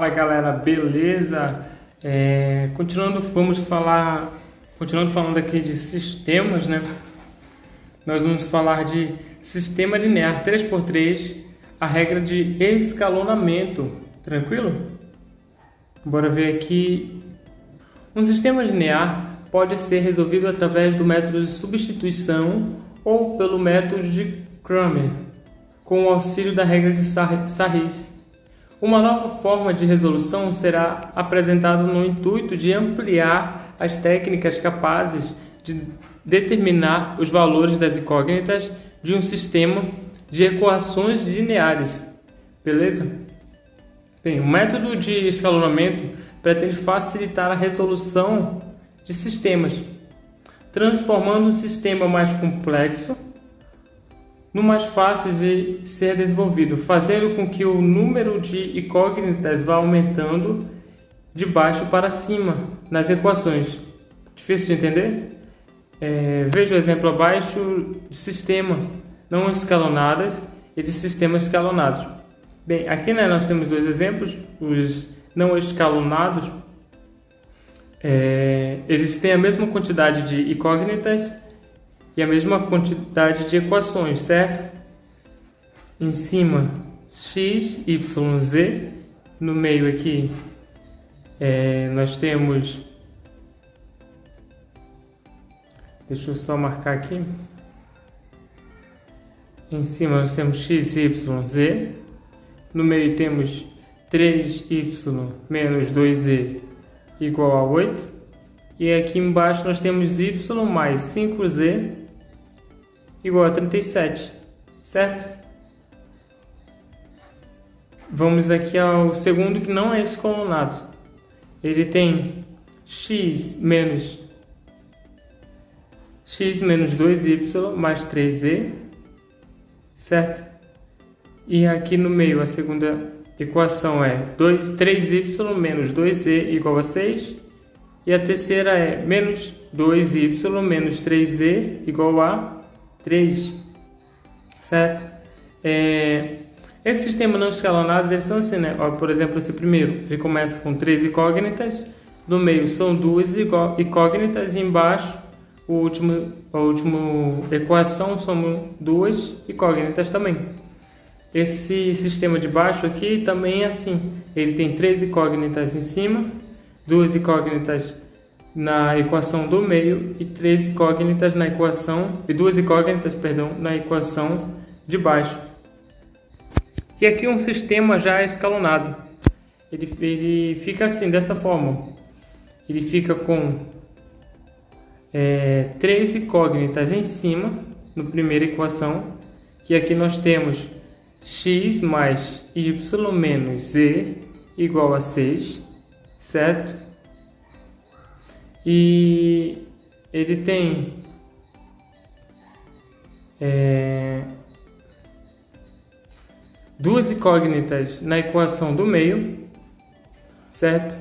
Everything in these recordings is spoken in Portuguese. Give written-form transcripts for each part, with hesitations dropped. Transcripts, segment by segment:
Fala galera, beleza? Continuando falando aqui de sistemas, né? Nós vamos falar de sistema linear 3x3, a regra de escalonamento, tranquilo? Bora ver aqui. Um sistema linear pode ser resolvido através do método de substituição ou pelo método de Cramer, com o auxílio da regra de Sarris. Uma nova forma de resolução será apresentada no intuito de ampliar as técnicas capazes de determinar os valores das incógnitas de um sistema de equações lineares. Beleza? Bem, o método de escalonamento pretende facilitar a resolução de sistemas, transformando um sistema mais complexo no mais fácil de ser desenvolvido, fazendo com que o número de incógnitas vá aumentando de baixo para cima nas equações. Difícil de entender? Veja o exemplo abaixo de sistema não escalonadas e de sistemas escalonados. Bem, aqui nós temos dois exemplos. Os não escalonados, eles têm a mesma quantidade de incógnitas e a mesma quantidade de equações, certo? Em cima, x, y, z. No meio aqui, nós temos... Deixa eu só marcar aqui. Em cima nós temos x, y, z. No meio temos 3y menos 2z igual a 8. E aqui embaixo nós temos y mais 5z igual a 37, certo? Vamos aqui ao segundo, que não é escalonado. Ele tem x menos 2y mais 3z, certo? E aqui no meio a segunda equação é 3y menos 2z igual a 6. E a terceira é menos 2y menos 3z igual a 3, certo? Esses sistemas não escalonados, eles são assim, né? Ó, por exemplo, esse primeiro, ele começa com 3 incógnitas, no meio são 2 incógnitas e embaixo, a última equação são 2 incógnitas também. Esse sistema de baixo aqui também é assim, ele tem 3 incógnitas em cima, 2 incógnitas na equação do meio e 2 incógnitas na equação de baixo. E aqui um sistema já escalonado. Ele fica assim, dessa forma. Ele fica com 3 incógnitas em cima, na primeira equação, que aqui nós temos x mais y menos z igual a 6, certo? E ele tem duas incógnitas na equação do meio, certo?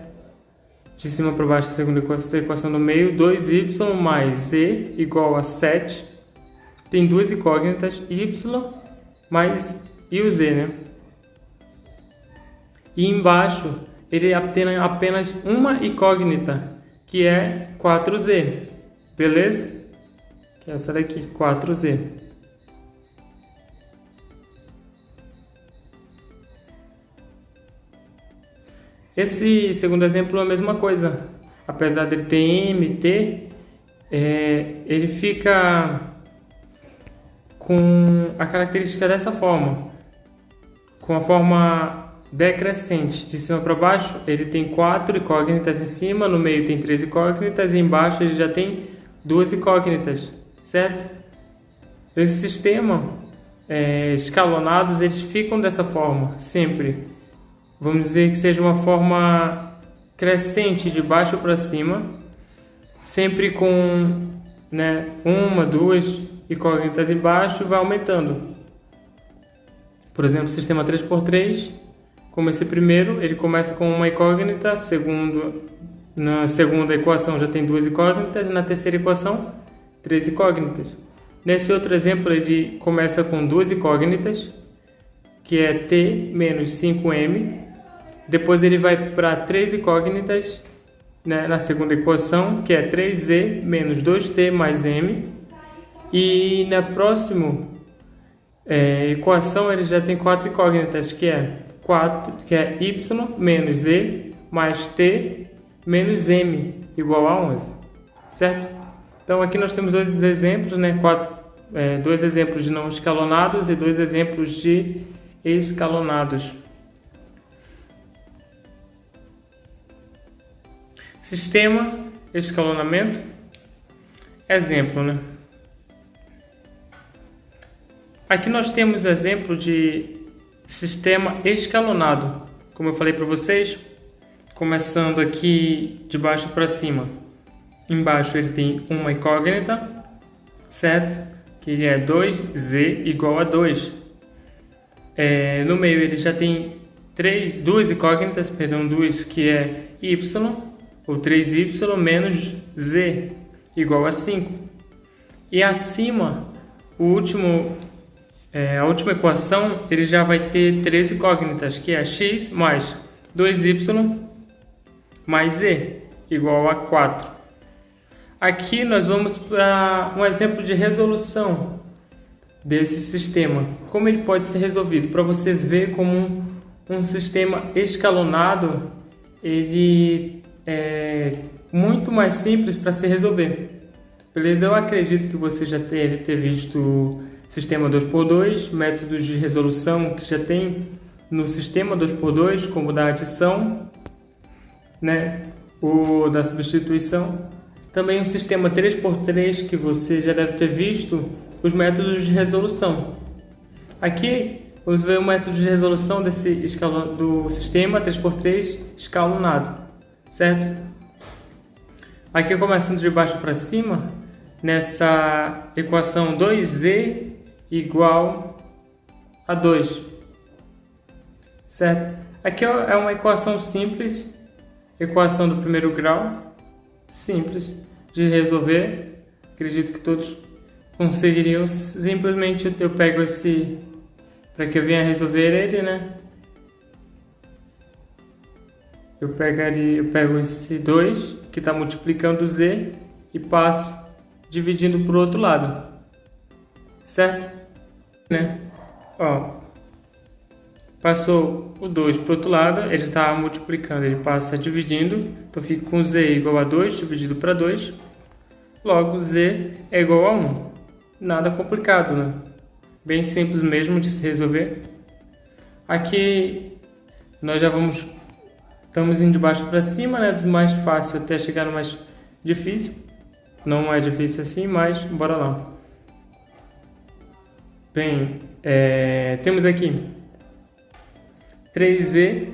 De cima para baixo, a segunda equação do meio, 2y mais z igual a 7. Tem duas incógnitas, y mais e o z, né? E embaixo ele tem apenas uma incógnita, que é 4z, beleza? Que é essa daqui, 4z. Esse segundo exemplo é a mesma coisa. Apesar dele ter m, t, ele fica com a característica dessa forma, com a forma decrescente, de cima para baixo. Ele tem 4 incógnitas em cima, no meio tem 3 incógnitas e embaixo ele já tem 2 incógnitas, certo? Esse sistema escalonados, eles ficam dessa forma sempre. Vamos dizer que seja uma forma crescente, de baixo para cima, sempre com, né, 1, 2 incógnitas embaixo, e vai aumentando. Por exemplo, sistema 3x3, como esse primeiro, ele começa com uma incógnita, na segunda equação já tem 2 incógnitas, e na terceira equação 3 incógnitas. Nesse outro exemplo, ele começa com 2 incógnitas, que é t menos 5m, Depois ele vai para 3 incógnitas, né, na segunda equação, que é 3z menos 2t mais m. E na próxima equação ele já tem 4 incógnitas, que é y menos z mais t menos m igual a 11, certo? Então aqui nós temos dois exemplos, né? Dois exemplos de não escalonados e dois exemplos de escalonados. Sistema, escalonamento, exemplo, né? Aqui nós temos exemplo de sistema escalonado, como eu falei para vocês, começando aqui de baixo para cima. Embaixo ele tem uma incógnita, certo? Que é 2z igual a 2. No meio ele já tem duas incógnitas, duas, que é y, ou 3y menos z igual a 5. E acima, a última equação, ele já vai ter 3 incógnitas, que é x mais 2y mais z igual a 4. Aqui nós vamos para um exemplo de resolução desse sistema. Como ele pode ser resolvido? Para você ver como um sistema escalonado, ele é muito mais simples para se resolver. Beleza? Eu acredito que você já deve ter visto o sistema 2x2, métodos de resolução que já tem no sistema 2x2, como da adição, né? O da substituição. Também o sistema 3x3, que você já deve ter visto os métodos de resolução. Aqui vamos ver o método de resolução do sistema 3x3 escalonado, certo? Aqui começando de baixo para cima, nessa equação 2z igual a 2, certo? Aqui é uma equação simples, equação do primeiro grau, simples de resolver. Acredito que todos conseguiriam. Simplesmente eu pego esse, para que eu venha resolver ele, né? Eu pego esse 2 que está multiplicando z e passo dividindo para o outro lado, certo? Né? Ó, passou o 2 para o outro lado, ele está multiplicando, ele passa dividindo, então fica com z igual a 2 dividido para 2, logo z é igual a 1. Nada complicado, né? Bem simples mesmo de se resolver. Aqui nós já estamos indo de baixo para cima, né? Do mais fácil até chegar no mais difícil. Não é difícil assim, mas bora lá. Bem, temos aqui 3y,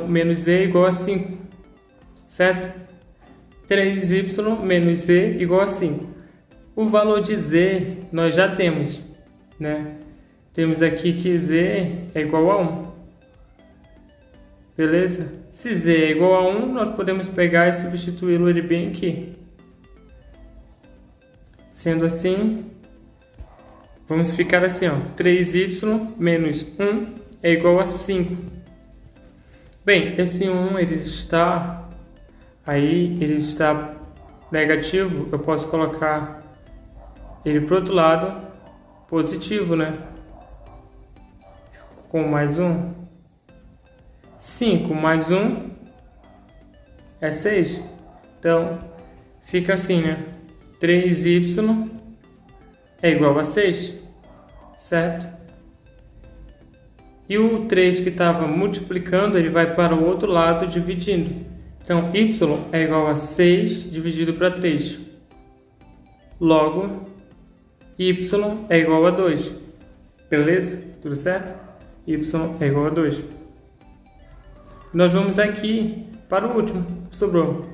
menos z igual a 5, certo? 3y menos z igual a 5. O valor de z nós já temos, né? Temos aqui que z é igual a 1. Beleza? Se z é igual a 1, nós podemos pegar e substituí-lo ele bem aqui. Sendo assim, vamos ficar assim, ó, 3y menos 1 é igual a 5. Bem, esse 1 ele está negativo, eu posso colocar ele para o outro lado positivo, né? Com mais 1. 5 mais 1 é 6. Então, fica assim, né? 3y é igual a 6, certo? E o 3 que estava multiplicando, ele vai para o outro lado dividindo. Então, y é igual a 6 dividido para 3. Logo, y é igual a 2. Beleza? Tudo certo? Y é igual a 2. Nós vamos aqui para o último que sobrou.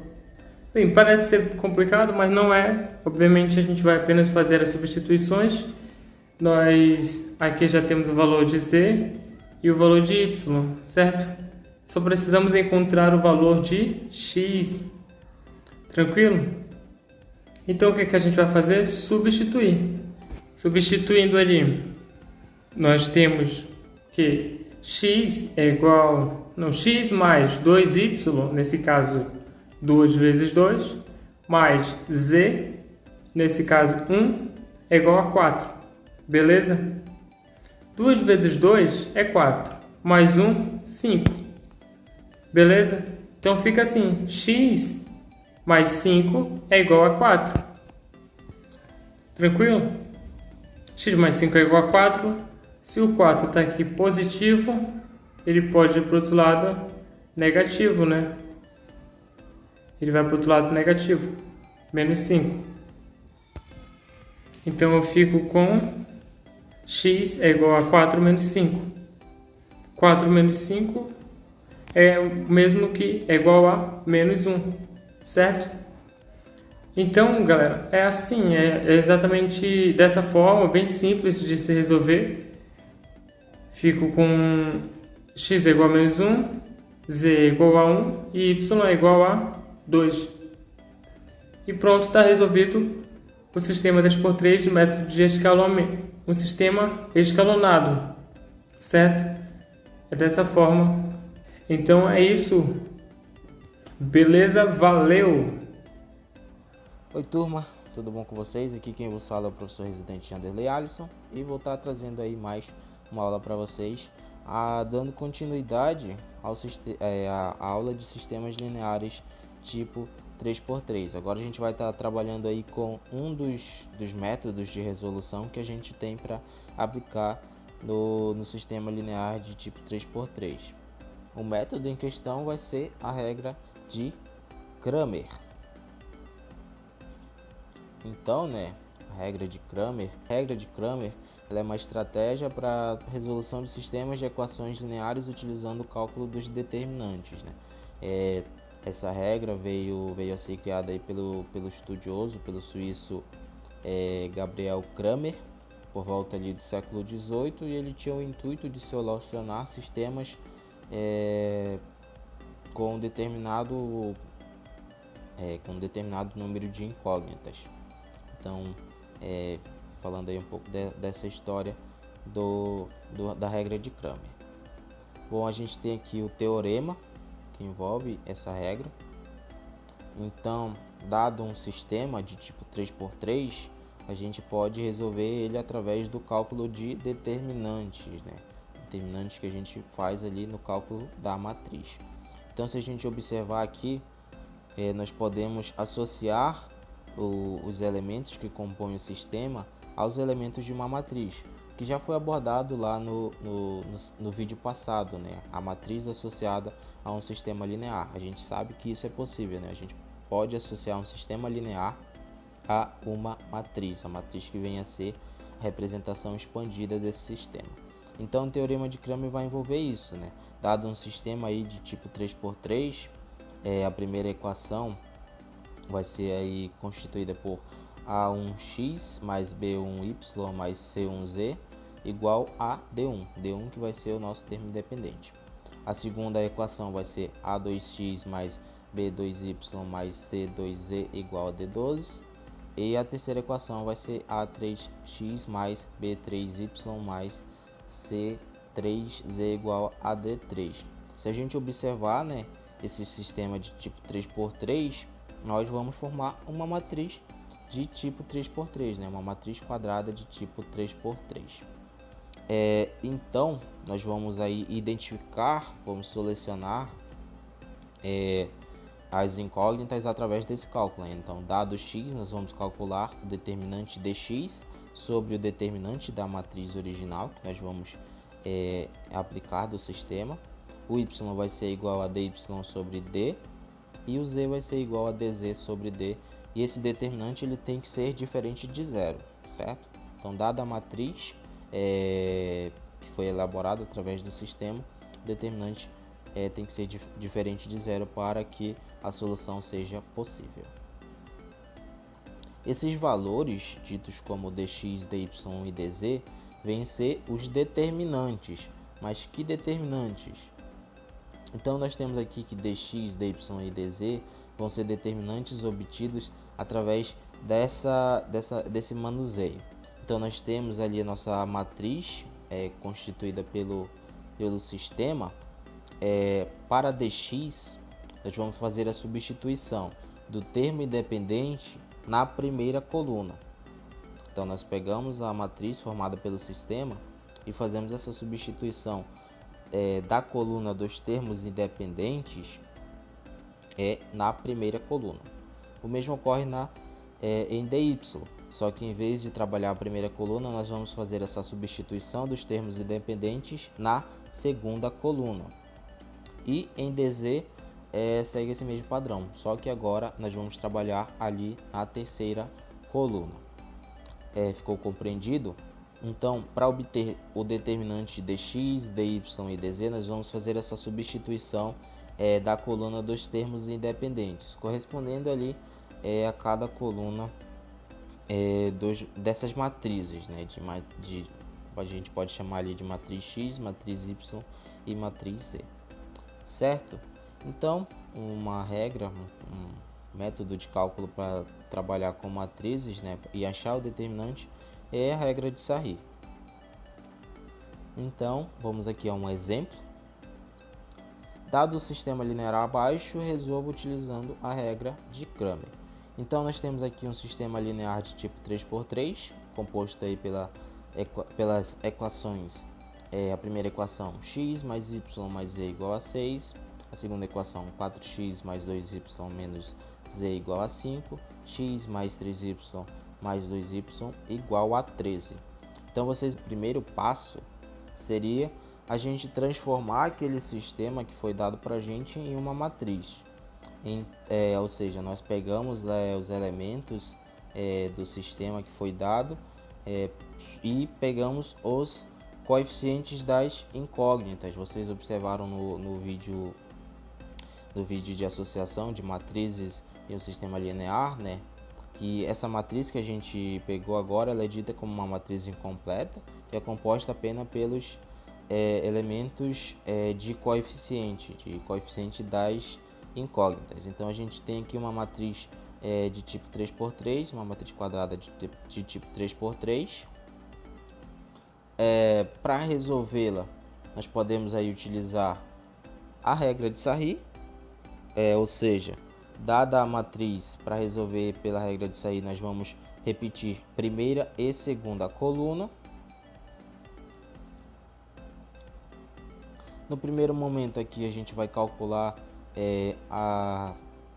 Bem, parece ser complicado, mas não é. Obviamente a gente vai apenas fazer as substituições. Nós aqui já temos o valor de z e o valor de y, certo? Só precisamos encontrar o valor de x. Tranquilo? Então o que a gente vai fazer? Substituir. Substituindo ali, nós temos que x é igual, não, x mais 2y, nesse caso 2 vezes 2, mais z, nesse caso 1, é igual a 4, beleza? 2 vezes 2 é 4, mais 1, 5, beleza? Então fica assim, x mais 5 é igual a 4, tranquilo? X mais 5 é igual a 4, se o 4 está aqui positivo, ele pode ir para o outro lado negativo, né? Ele vai para o outro lado negativo, menos 5. Então eu fico com x é igual a 4 menos 5. 4 menos 5 é o mesmo que é igual a menos 1, certo? Então, galera, é assim, é exatamente dessa forma, bem simples de se resolver. Fico com x é igual a menos 1, z é igual a 1 e y é igual a 2. E pronto, está resolvido o sistema 3x3 de método de escalonamento. Um sistema escalonado, certo? É dessa forma. Então é isso. Beleza? Valeu! Oi turma, tudo bom com vocês? Aqui quem vos fala é o professor residente Anderley Alisson e vou estar trazendo aí mais uma aula para vocês, dando continuidade à aula de sistemas lineares tipo 3x3. Agora a gente vai estar trabalhando aí com um dos métodos de resolução que a gente tem para aplicar no sistema linear de tipo 3x3. O método em questão vai ser a regra de Cramer. Então, a regra de Cramer ela é uma estratégia para resolução de sistemas de equações lineares utilizando o cálculo dos determinantes, essa regra veio a ser criada aí pelo estudioso, pelo suíço Gabriel Cramer, por volta ali do século XVIII, e ele tinha o intuito de solucionar sistemas com um determinado número de incógnitas. Então, falando aí um pouco dessa história da regra de Cramer. Bom, a gente tem aqui o teorema que envolve essa regra. Então, dado um sistema de tipo 3x3, a gente pode resolver ele através do cálculo de determinantes, determinantes que a gente faz ali no cálculo da matriz. Então, se a gente observar aqui, nós podemos associar os elementos que compõem o sistema aos elementos de uma matriz, que já foi abordado lá no vídeo passado, a matriz associada a um sistema linear. A gente sabe que isso é possível, a gente pode associar um sistema linear a uma matriz, a matriz que vem a ser a representação expandida desse sistema. Então o teorema de Cramer vai envolver isso, dado um sistema aí de tipo 3x3, a primeira equação vai ser aí constituída por A1x mais B1y mais C1z igual a D1. D1 que vai ser o nosso termo independente. A segunda equação vai ser A2x mais B2y mais C2z igual a D2. E a terceira equação vai ser A3x mais B3y mais C3z igual a D3. Se a gente observar, esse sistema de tipo 3x3, nós vamos formar uma matriz de tipo 3x3, uma matriz quadrada de tipo 3x3. Então, nós vamos aí vamos selecionar as incógnitas através desse cálculo. Então, dado x, nós vamos calcular o determinante dx sobre o determinante da matriz original que nós vamos aplicar do sistema. O y vai ser igual a dy sobre d e o z vai ser igual a dz sobre d, e esse determinante ele tem que ser diferente de zero, certo? Então, dada a matriz que foi elaborada através do sistema, o determinante tem que ser diferente de zero para que a solução seja possível. Esses valores, ditos como dx, dy e dz, vêm ser os determinantes. Mas que determinantes? Então, nós temos aqui que dx, dy e dz vão ser determinantes obtidos através desse manuseio. Então, nós temos ali a nossa matriz constituída pelo sistema, para dx, nós vamos fazer a substituição do termo independente na primeira coluna. Então, nós pegamos a matriz formada pelo sistema e fazemos essa substituição da coluna dos termos independentes na primeira coluna. O mesmo ocorre em dy, só que em vez de trabalhar a primeira coluna, nós vamos fazer essa substituição dos termos independentes na segunda coluna. E em dz segue esse mesmo padrão, só que agora nós vamos trabalhar ali na terceira coluna. Ficou compreendido? Então, para obter o determinante de dx, dy e dz, nós vamos fazer essa substituição da coluna dos termos independentes, correspondendo ali a cada coluna dessas matrizes, né? A gente pode chamar ali de matriz X, matriz Y e matriz Z, certo? Então, uma regra, um método de cálculo para trabalhar com matrizes, né, e achar o determinante é a regra de Sarri. Então, vamos aqui a um exemplo. Dado o sistema linear abaixo, resolva utilizando a regra de Cramer. Então, nós temos aqui um sistema linear de tipo 3x3, composto aí pelas equações. A primeira equação, x mais y mais z igual a 6. A segunda equação, 4x mais 2y menos z igual a 5. X mais 3y mais 2y igual a 13. Então, o primeiro passo seria a gente transformar aquele sistema que foi dado para a gente em uma matriz. Ou seja, nós pegamos os elementos do sistema que foi dado e pegamos os coeficientes das incógnitas. Vocês observaram no vídeo de associação de matrizes em um sistema linear, né, que essa matriz que a gente pegou agora, ela é dita como uma matriz incompleta, que é composta apenas pelos elementos de coeficiente das incógnitas. Então, a gente tem aqui uma matriz de tipo 3x3, uma matriz quadrada de tipo 3x3. Para resolvê-la, nós podemos aí utilizar a regra de Sarri, ou seja, dada a matriz, para resolver pela regra de Sarri, nós vamos repetir primeira e segunda coluna. No primeiro momento aqui a gente vai calcular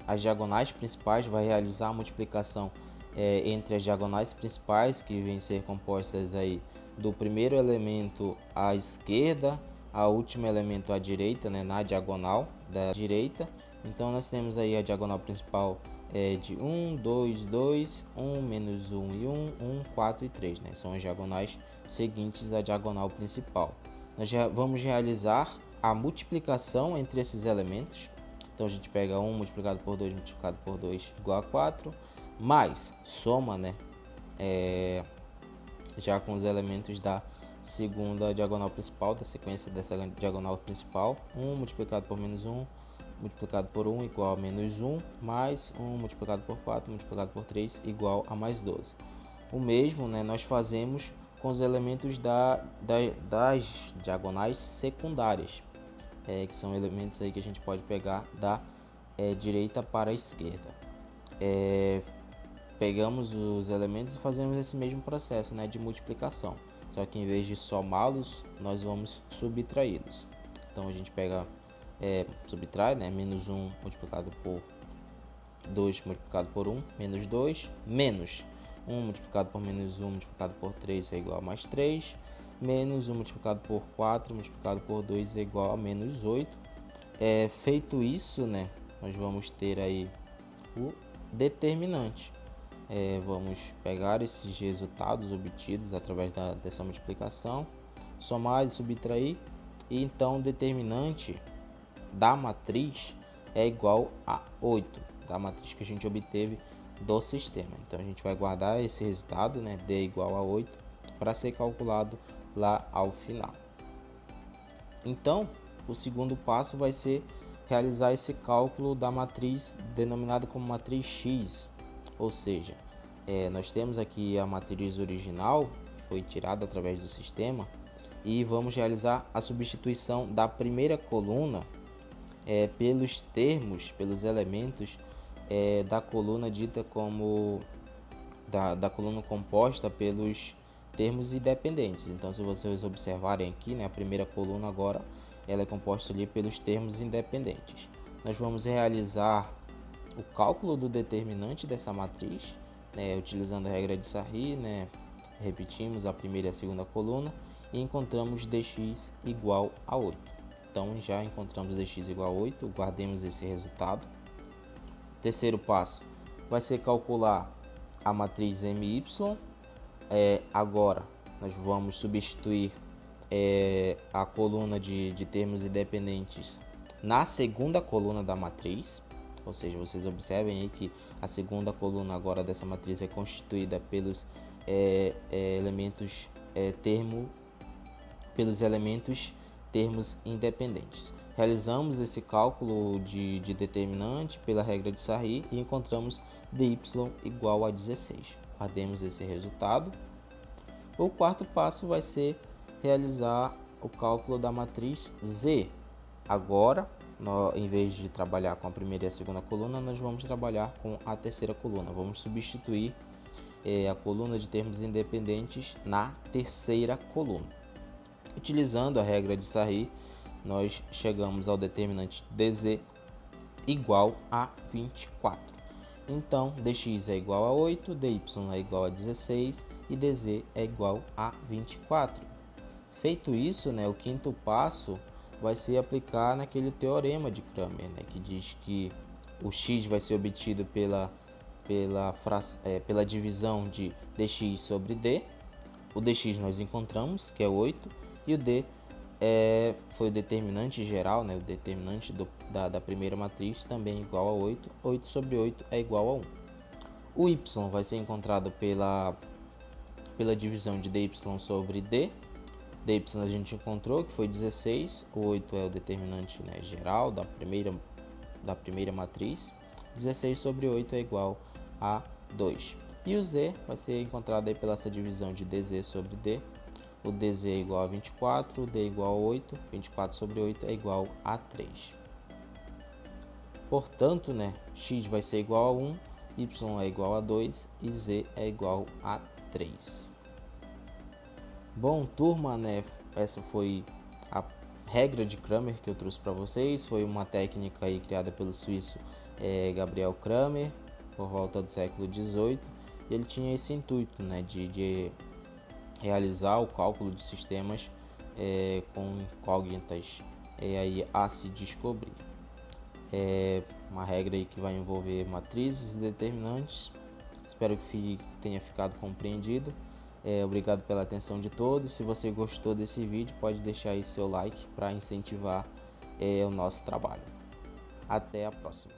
as diagonais principais, vai realizar a multiplicação entre as diagonais principais, que vêm ser compostas aí do primeiro elemento à esquerda ao último elemento à direita, né, na diagonal da direita. Então nós temos aí a diagonal principal de 1, 2, 2, 1, menos 1 e 1, 1, 4 e 3, né? São as diagonais seguintes à diagonal principal. Nós já vamos realizar a multiplicação entre esses elementos. Então a gente pega 1 multiplicado por 2 multiplicado por 2 igual a 4, mais soma, né, já com os elementos da segunda diagonal principal, da sequência dessa diagonal principal. 1 multiplicado por menos 1 multiplicado por 1 igual a menos 1, mais 1 multiplicado por 4 multiplicado por 3 igual a mais 12. O mesmo, né, nós fazemos com os elementos das diagonais secundárias, que são elementos aí que a gente pode pegar da direita para a esquerda. Pegamos os elementos e fazemos esse mesmo processo, né, de multiplicação, só que em vez de somá-los, nós vamos subtraí-los. Então a gente pega, subtrai, né, menos 1 multiplicado por 2 multiplicado por 1, menos 2, menos 1 multiplicado por menos 1 multiplicado por 3 é igual a mais 3, menos 1 multiplicado por 4 multiplicado por 2 é igual a menos 8. Feito isso, né, nós vamos ter aí o determinante. Vamos pegar esses resultados obtidos através dessa multiplicação, somar e subtrair, e então o determinante da matriz é igual a 8, da matriz que a gente obteve do sistema. Então a gente vai guardar esse resultado, né, D igual a 8, para ser calculado lá ao final. Então o segundo passo vai ser realizar esse cálculo da matriz denominada como matriz X, ou seja, nós temos aqui a matriz original, que foi tirada através do sistema, e vamos realizar a substituição da primeira coluna pelos termos, pelos elementos da coluna dita como da coluna composta pelos termos independentes. Então, se vocês observarem aqui, né, a primeira coluna agora ela é composta ali pelos termos independentes. Nós vamos realizar o cálculo do determinante dessa matriz, né, utilizando a regra de Sarri, né, repetimos a primeira e a segunda coluna e encontramos dx igual a 8. Então, já encontramos dx igual a 8, guardemos esse resultado. Terceiro passo vai ser calcular a matriz MY. Agora, nós vamos substituir a coluna de termos independentes na segunda coluna da matriz, ou seja, vocês observem aí que a segunda coluna agora dessa matriz é constituída pelos elementos termos independentes. Realizamos esse cálculo de determinante pela regra de Sarri e encontramos dy igual a 16. Guardemos esse resultado. O quarto passo vai ser realizar o cálculo da matriz Z. Agora, em vez de trabalhar com a primeira e a segunda coluna, nós vamos trabalhar com a terceira coluna. Vamos substituir a coluna de termos independentes na terceira coluna. Utilizando a regra de Sarri, nós chegamos ao determinante dz igual a 24. Então, dx é igual a 8, dy é igual a 16 e dz é igual a 24. Feito isso, né, o quinto passo vai ser aplicar naquele teorema de Cramer, né, que diz que o x vai ser obtido pela divisão de dx sobre d. O dx nós encontramos, que é 8, e o d foi o determinante geral, né, o determinante da primeira matriz, também igual a 8. 8 sobre 8 é igual a 1. O y vai ser encontrado pela divisão de dy sobre d. dy a gente encontrou que foi 16, o 8 é o determinante, né, geral da primeira matriz. 16 sobre 8 é igual a 2. E o z vai ser encontrado aí pela essa divisão de dz sobre d. O dz é igual a 24, o d é igual a 8, 24 sobre 8 é igual a 3. Portanto, né, x vai ser igual a 1, y é igual a 2 e z é igual a 3. Bom, turma, né, essa foi a regra de Cramer que eu trouxe para vocês. Foi uma técnica aí criada pelo suíço Gabriel Cramer por volta do século XVIII. Ele tinha esse intuito, né, de realizar o cálculo de sistemas com incógnitas aí a se descobrir. Uma regra aí que vai envolver matrizes e determinantes. Espero que tenha ficado compreendido. Obrigado pela atenção de todos. Se você gostou desse vídeo, pode deixar aí seu like para incentivar o nosso trabalho. Até a próxima.